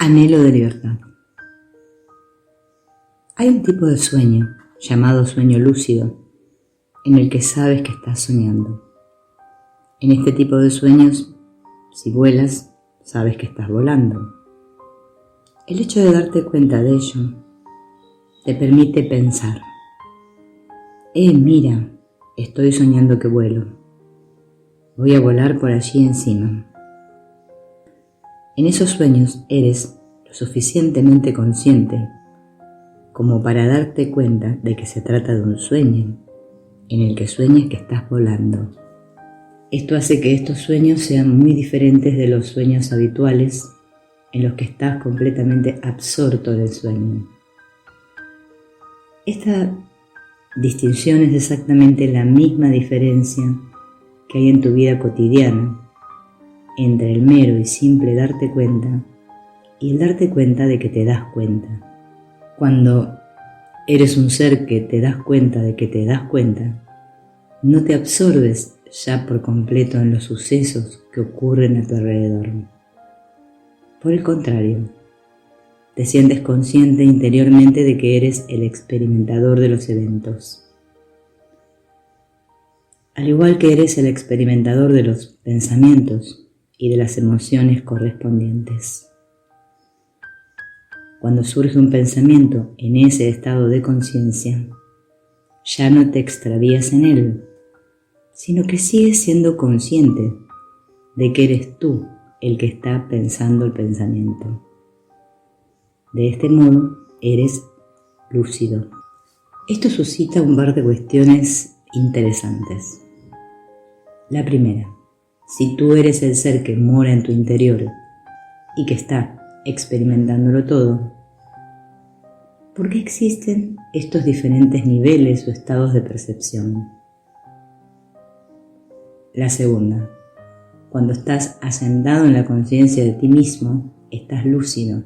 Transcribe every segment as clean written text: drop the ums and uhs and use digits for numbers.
Anhelo de libertad. Hay un tipo de sueño, llamado sueño lúcido, en el que sabes que estás soñando. En este tipo de sueños, si vuelas, sabes que estás volando. El hecho de darte cuenta de ello te permite pensar: mira, estoy soñando que vuelo. Voy a volar por allí encima. En esos sueños eres lo suficientemente consciente como para darte cuenta de que se trata de un sueño, en el que sueñas que estás volando. Esto hace que estos sueños sean muy diferentes de los sueños habituales, en los que estás completamente absorto del sueño. Esta distinción es exactamente la misma diferencia que hay en tu vida cotidiana entre el mero y simple darte cuenta y el darte cuenta de que te das cuenta. Cuando eres un ser que te das cuenta de que te das cuenta, no te absorbes ya por completo en los sucesos que ocurren a tu alrededor. Por el contrario, te sientes consciente interiormente de que eres el experimentador de los eventos. Al igual que eres el experimentador de los pensamientos y de las emociones correspondientes. Cuando surge un pensamiento en ese estado de conciencia, ya no te extravías en él, sino que sigues siendo consciente de que eres tú el que está pensando el pensamiento. De este modo, eres lúcido. Esto suscita un par de cuestiones interesantes. La primera: si tú eres el ser que mora en tu interior y que está experimentándolo todo, ¿por qué existen estos diferentes niveles o estados de percepción? La segunda: cuando estás asentado en la conciencia de ti mismo, estás lúcido.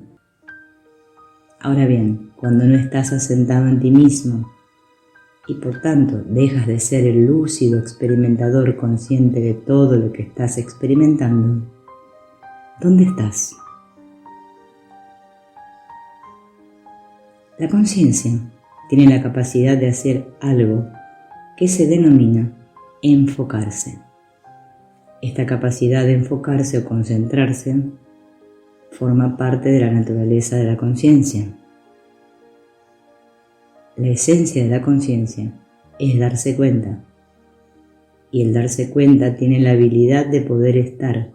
Ahora bien, cuando no estás asentado en ti mismo y por tanto dejas de ser el lúcido experimentador consciente de todo lo que estás experimentando, ¿dónde estás? La conciencia tiene la capacidad de hacer algo que se denomina enfocarse. Esta capacidad de enfocarse o concentrarse forma parte de la naturaleza de la conciencia. La esencia de la conciencia es darse cuenta, y el darse cuenta tiene la habilidad de poder estar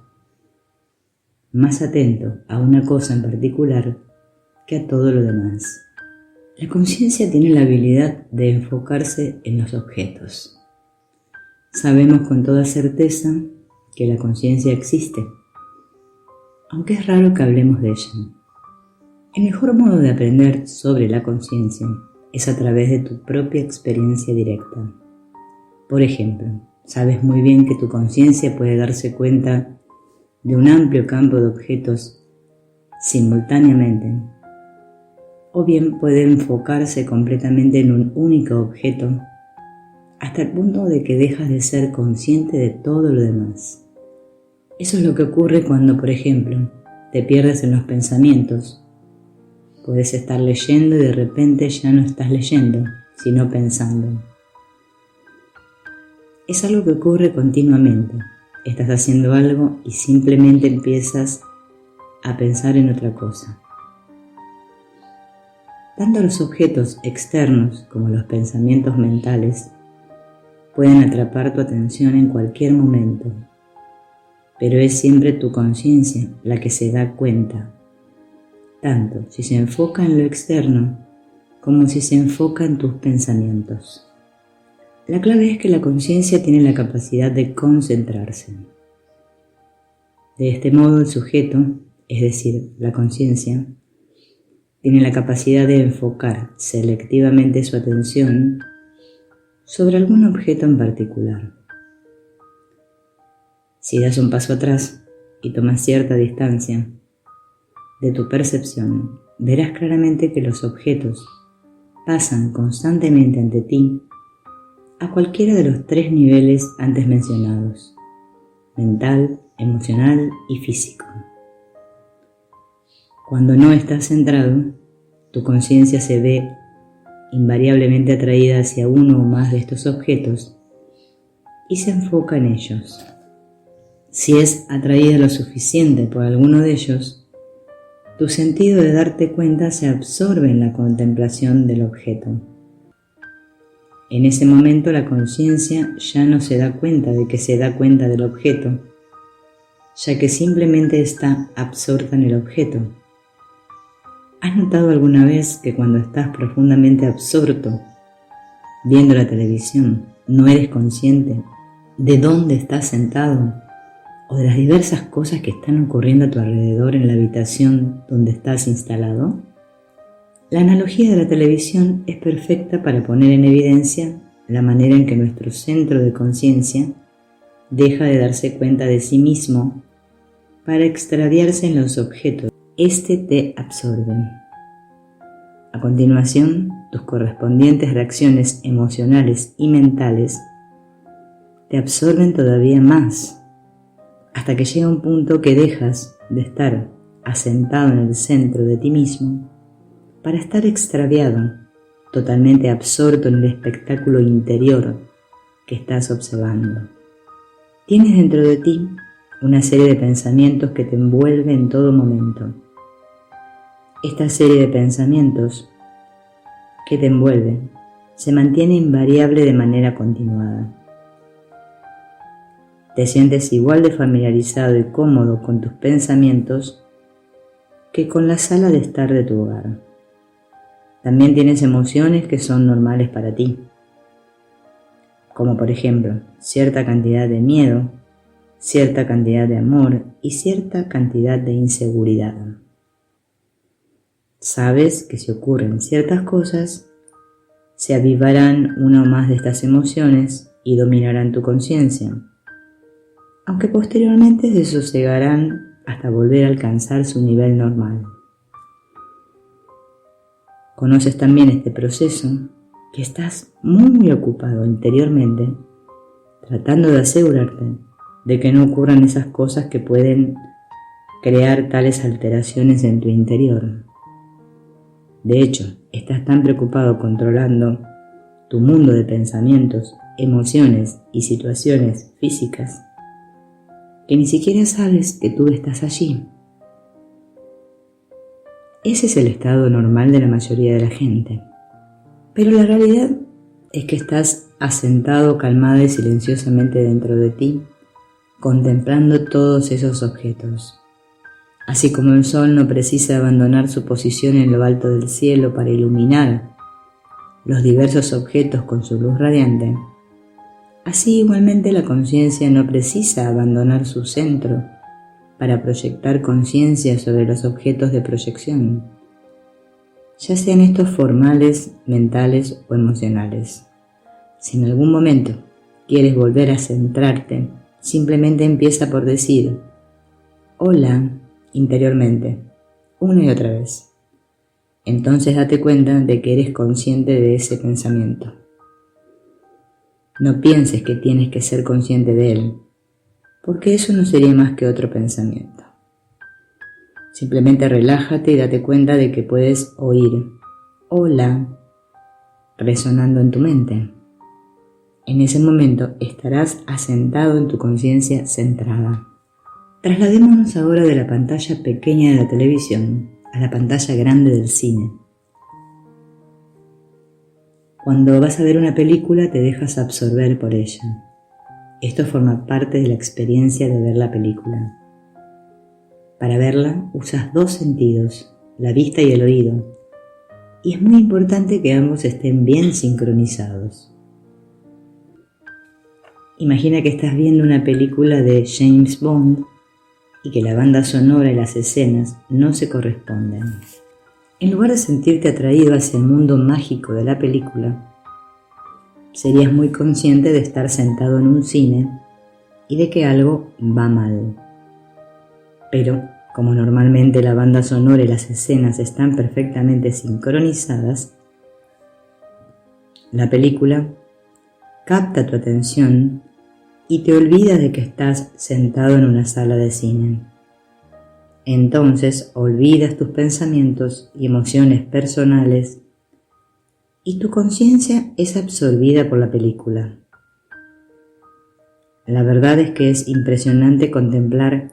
más atento a una cosa en particular que a todo lo demás. La conciencia tiene la habilidad de enfocarse en los objetos. Sabemos con toda certeza que la conciencia existe, aunque es raro que hablemos de ella. El mejor modo de aprender sobre la conciencia es a través de tu propia experiencia directa. Por ejemplo, sabes muy bien que tu conciencia puede darse cuenta de un amplio campo de objetos simultáneamente, o bien puede enfocarse completamente en un único objeto hasta el punto de que dejas de ser consciente de todo lo demás. Eso es lo que ocurre cuando, por ejemplo, te pierdes en los pensamientos. Puedes estar leyendo y de repente ya no estás leyendo, sino pensando. Es algo que ocurre continuamente. Estás haciendo algo y simplemente empiezas a pensar en otra cosa. Tanto los objetos externos como los pensamientos mentales pueden atrapar tu atención en cualquier momento, pero es siempre tu conciencia la que se da cuenta, tanto si se enfoca en lo externo como si se enfoca en tus pensamientos. La clave es que la conciencia tiene la capacidad de concentrarse. De este modo, el sujeto, es decir, la conciencia, tiene la capacidad de enfocar selectivamente su atención sobre algún objeto en particular. Si das un paso atrás y tomas cierta distancia de tu percepción, verás claramente que los objetos pasan constantemente ante ti a cualquiera de los 3 niveles antes mencionados: mental, emocional y físico. Cuando no estás centrado, tu conciencia se ve invariablemente atraída hacia uno o más de estos objetos y se enfoca en ellos. Si es atraída lo suficiente por alguno de ellos, tu sentido de darte cuenta se absorbe en la contemplación del objeto. En ese momento la conciencia ya no se da cuenta de que se da cuenta del objeto, ya que simplemente está absorta en el objeto. ¿Has notado alguna vez que cuando estás profundamente absorto viendo la televisión, no eres consciente de dónde estás sentado o de las diversas cosas que están ocurriendo a tu alrededor en la habitación donde estás instalado? La analogía de la televisión es perfecta para poner en evidencia la manera en que nuestro centro de conciencia deja de darse cuenta de sí mismo para extraviarse en los objetos. Te absorbe. A continuación, tus correspondientes reacciones emocionales y mentales te absorben todavía más, hasta que llega un punto que dejas de estar asentado en el centro de ti mismo para estar extraviado, totalmente absorto en el espectáculo interior que estás observando. Tienes dentro de ti una serie de pensamientos que te envuelve en todo momento. Esta serie de pensamientos que te envuelve se mantiene invariable de manera continuada. Te sientes igual de familiarizado y cómodo con tus pensamientos que con la sala de estar de tu hogar. También tienes emociones que son normales para ti, como por ejemplo cierta cantidad de miedo, cierta cantidad de amor y cierta cantidad de inseguridad. Sabes que si ocurren ciertas cosas, se avivarán una o más de estas emociones y dominarán tu conciencia, aunque posteriormente se sosegarán hasta volver a alcanzar su nivel normal. Conoces también este proceso, que estás muy ocupado interiormente tratando de asegurarte de que no ocurran esas cosas que pueden crear tales alteraciones en tu interior. De hecho, estás tan preocupado controlando tu mundo de pensamientos, emociones y situaciones físicas que ni siquiera sabes que tú estás allí. Ese es el estado normal de la mayoría de la gente. Pero la realidad es que estás asentado calmada y silenciosamente dentro de ti, contemplando todos esos objetos. Así como el sol no precisa abandonar su posición en lo alto del cielo para iluminar los diversos objetos con su luz radiante, así igualmente la conciencia no precisa abandonar su centro para proyectar conciencia sobre los objetos de proyección, ya sean estos formales, mentales o emocionales. Si en algún momento quieres volver a centrarte, simplemente empieza por decir hola interiormente, una y otra vez. Entonces date cuenta de que eres consciente de ese pensamiento. No pienses que tienes que ser consciente de él, porque eso no sería más que otro pensamiento. Simplemente relájate y date cuenta de que puedes oír hola resonando en tu mente. En ese momento estarás asentado en tu conciencia centrada. Trasladémonos ahora de la pantalla pequeña de la televisión a la pantalla grande del cine. Cuando vas a ver una película te dejas absorber por ella. Esto forma parte de la experiencia de ver la película. Para verla usas dos sentidos, la vista y el oído, y es muy importante que ambos estén bien sincronizados. Imagina que estás viendo una película de James Bond y que la banda sonora y las escenas no se corresponden. En lugar de sentirte atraído hacia el mundo mágico de la película, serías muy consciente de estar sentado en un cine y de que algo va mal. Pero, como normalmente la banda sonora y las escenas están perfectamente sincronizadas, la película capta tu atención y te olvidas de que estás sentado en una sala de cine. Entonces olvidas tus pensamientos y emociones personales y tu conciencia es absorbida por la película. La verdad es que es impresionante contemplar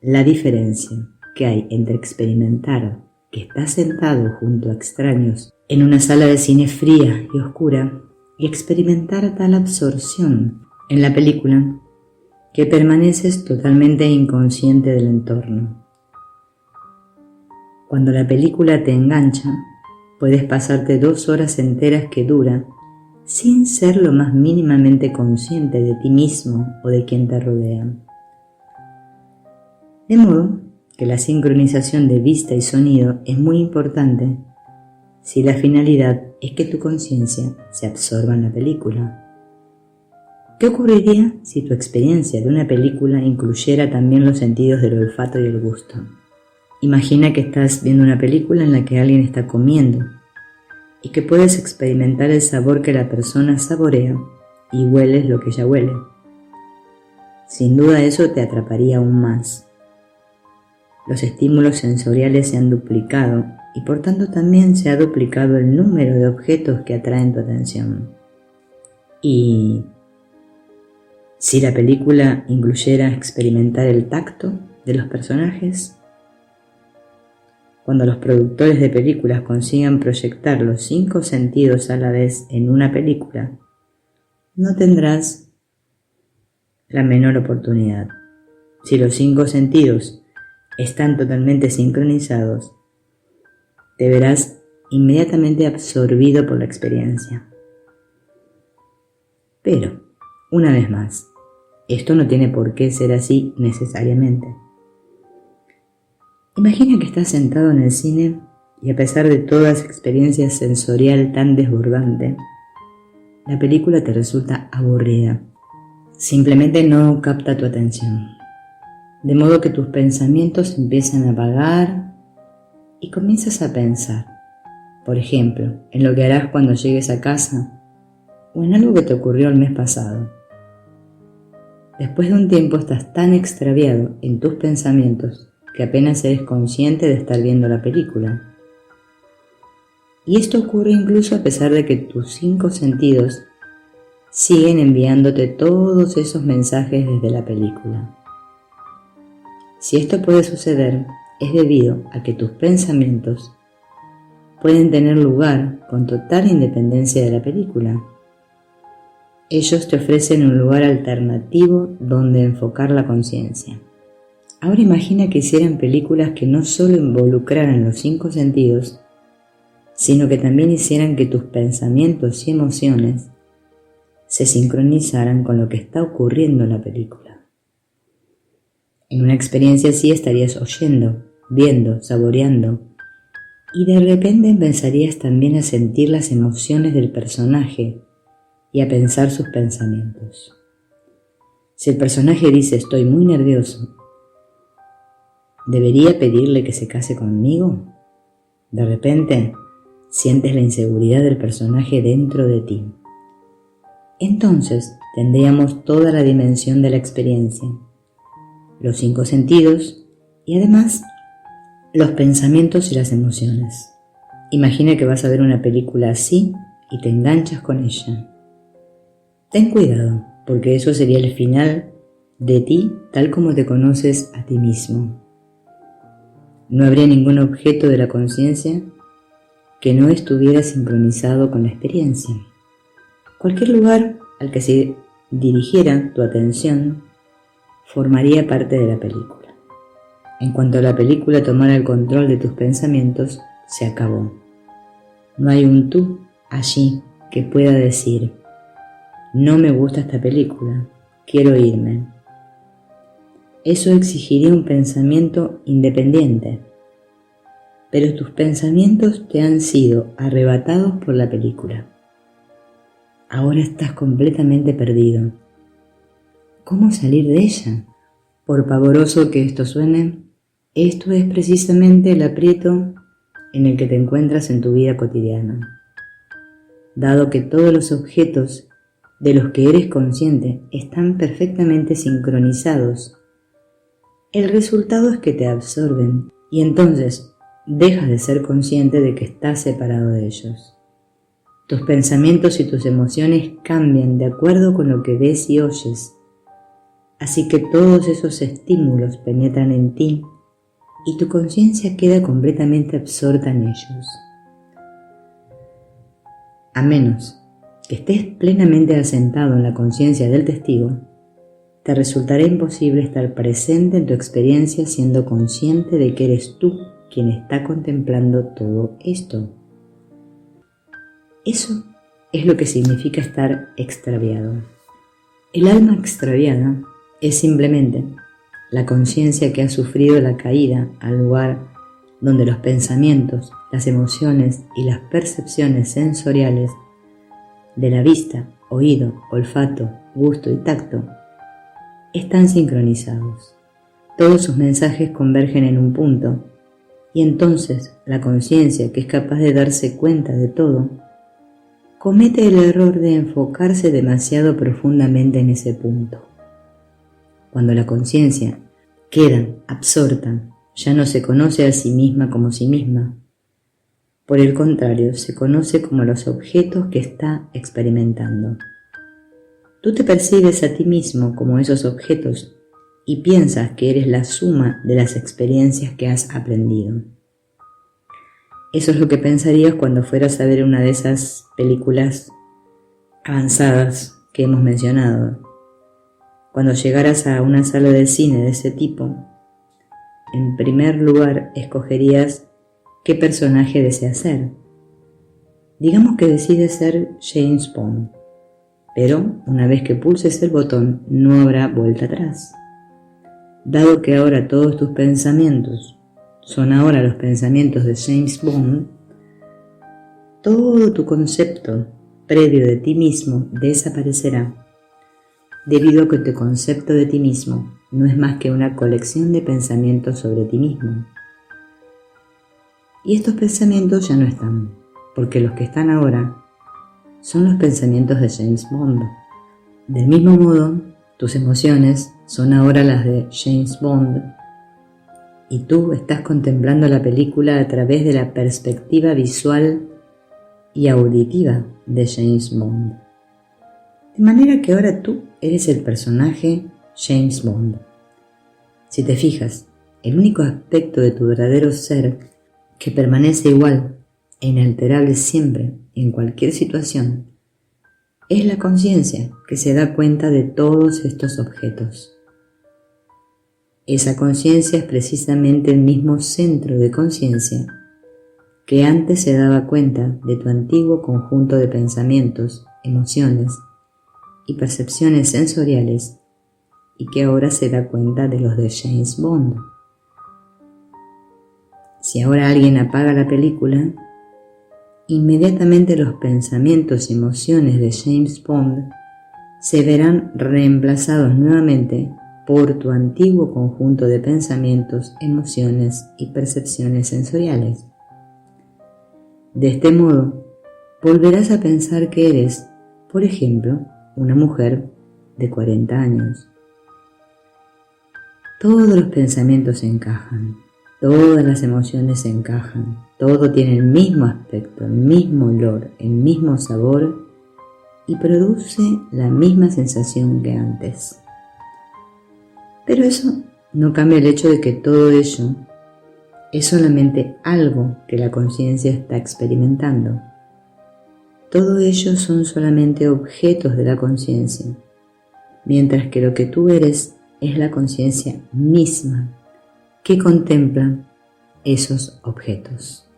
la diferencia que hay entre experimentar que estás sentado junto a extraños en una sala de cine fría y oscura y experimentar tal absorción en la película que permaneces totalmente inconsciente del entorno. Cuando la película te engancha, puedes pasarte 2 horas enteras que dura sin ser lo más mínimamente consciente de ti mismo o de quien te rodea. De modo que la sincronización de vista y sonido es muy importante si la finalidad es que tu conciencia se absorba en la película. ¿Qué ocurriría si tu experiencia de una película incluyera también los sentidos del olfato y el gusto? Imagina que estás viendo una película en la que alguien está comiendo y que puedes experimentar el sabor que la persona saborea y hueles lo que ella huele. Sin duda eso te atraparía aún más. Los estímulos sensoriales se han duplicado y por tanto también se ha duplicado el número de objetos que atraen tu atención. Y si la película incluyera experimentar el tacto de los personajes, cuando los productores de películas consigan proyectar los 5 sentidos a la vez en una película, no tendrás la menor oportunidad. Si los 5 sentidos están totalmente sincronizados, te verás inmediatamente absorbido por la experiencia. Pero, una vez más, esto no tiene por qué ser así necesariamente. Imagina que estás sentado en el cine y a pesar de toda esa experiencia sensorial tan desbordante, la película te resulta aburrida. Simplemente no capta tu atención. De modo que tus pensamientos empiezan a vagar y comienzas a pensar, por ejemplo, en lo que harás cuando llegues a casa o en algo que te ocurrió el mes pasado. Después de un tiempo estás tan extraviado en tus pensamientos que apenas eres consciente de estar viendo la película. Y esto ocurre incluso a pesar de que tus 5 sentidos siguen enviándote todos esos mensajes desde la película. Si esto puede suceder, es debido a que tus pensamientos pueden tener lugar con total independencia de la película. Ellos te ofrecen un lugar alternativo donde enfocar la conciencia. Ahora imagina que hicieran películas que no solo involucraran los 5 sentidos, sino que también hicieran que tus pensamientos y emociones se sincronizaran con lo que está ocurriendo en la película. En una experiencia así estarías oyendo, viendo, saboreando, y de repente empezarías también a sentir las emociones del personaje y a pensar sus pensamientos. Si el personaje dice estoy muy nervioso, ¿debería pedirle que se case conmigo? De repente, sientes la inseguridad del personaje dentro de ti. Entonces, tendríamos toda la dimensión de la experiencia, los 5 sentidos y además los pensamientos y las emociones. Imagina que vas a ver una película así y te enganchas con ella. Ten cuidado, porque eso sería el final de ti tal como te conoces a ti mismo. No habría ningún objeto de la conciencia que no estuviera sincronizado con la experiencia. Cualquier lugar al que se dirigiera tu atención formaría parte de la película. En cuanto la película tomara el control de tus pensamientos, se acabó. No hay un tú allí que pueda decir, no me gusta esta película, quiero irme. Eso exigiría un pensamiento independiente, pero tus pensamientos te han sido arrebatados por la película. Ahora estás completamente perdido. ¿Cómo salir de ella? Por pavoroso que esto suene, esto es precisamente el aprieto en el que te encuentras en tu vida cotidiana. Dado que todos los objetos de los que eres consciente están perfectamente sincronizados el resultado es que te absorben y entonces dejas de ser consciente de que estás separado de ellos. Tus pensamientos y tus emociones cambian de acuerdo con lo que ves y oyes, así que todos esos estímulos penetran en ti y tu conciencia queda completamente absorta en ellos. A menos que estés plenamente asentado en la conciencia del testigo, te resultará imposible estar presente en tu experiencia siendo consciente de que eres tú quien está contemplando todo esto. Eso es lo que significa estar extraviado. El alma extraviada es simplemente la conciencia que ha sufrido la caída al lugar donde los pensamientos, las emociones y las percepciones sensoriales de la vista, oído, olfato, gusto y tacto están sincronizados. Todos sus mensajes convergen en un punto y entonces la conciencia, que es capaz de darse cuenta de todo, comete el error de enfocarse demasiado profundamente en ese punto. Cuando la conciencia queda absorta, ya no se conoce a sí misma como sí misma. Por el contrario, se conoce como los objetos que está experimentando. Tú te percibes a ti mismo como esos objetos y piensas que eres la suma de las experiencias que has aprendido. Eso es lo que pensarías cuando fueras a ver una de esas películas avanzadas que hemos mencionado. Cuando llegaras a una sala de cine de ese tipo, en primer lugar escogerías qué personaje deseas ser. Digamos que decides ser James Bond, pero una vez que pulses el botón no habrá vuelta atrás. Dado que ahora todos tus pensamientos son ahora los pensamientos de James Bond, todo tu concepto previo de ti mismo desaparecerá, debido a que tu concepto de ti mismo no es más que una colección de pensamientos sobre ti mismo. Y estos pensamientos ya no están, porque los que están ahora son los pensamientos de James Bond. Del mismo modo, tus emociones son ahora las de James Bond, y tú estás contemplando la película a través de la perspectiva visual y auditiva de James Bond. De manera que ahora tú eres el personaje James Bond. Si te fijas, el único aspecto de tu verdadero ser que permanece igual e inalterable siempre, en cualquier situación, es la conciencia que se da cuenta de todos estos objetos. Esa conciencia es precisamente el mismo centro de conciencia que antes se daba cuenta de tu antiguo conjunto de pensamientos, emociones y percepciones sensoriales y que ahora se da cuenta de los de James Bond. Si ahora alguien apaga la película, inmediatamente los pensamientos y emociones de James Bond se verán reemplazados nuevamente por tu antiguo conjunto de pensamientos, emociones y percepciones sensoriales. De este modo, volverás a pensar que eres, por ejemplo, una mujer de 40 años. Todos los pensamientos encajan, todas las emociones encajan, todo tiene el mismo aspecto, el mismo olor, el mismo sabor y produce la misma sensación que antes. Pero eso no cambia el hecho de que todo ello es solamente algo que la conciencia está experimentando. Todo ello son solamente objetos de la conciencia, mientras que lo que tú eres es la conciencia misma que contempla esos objetos.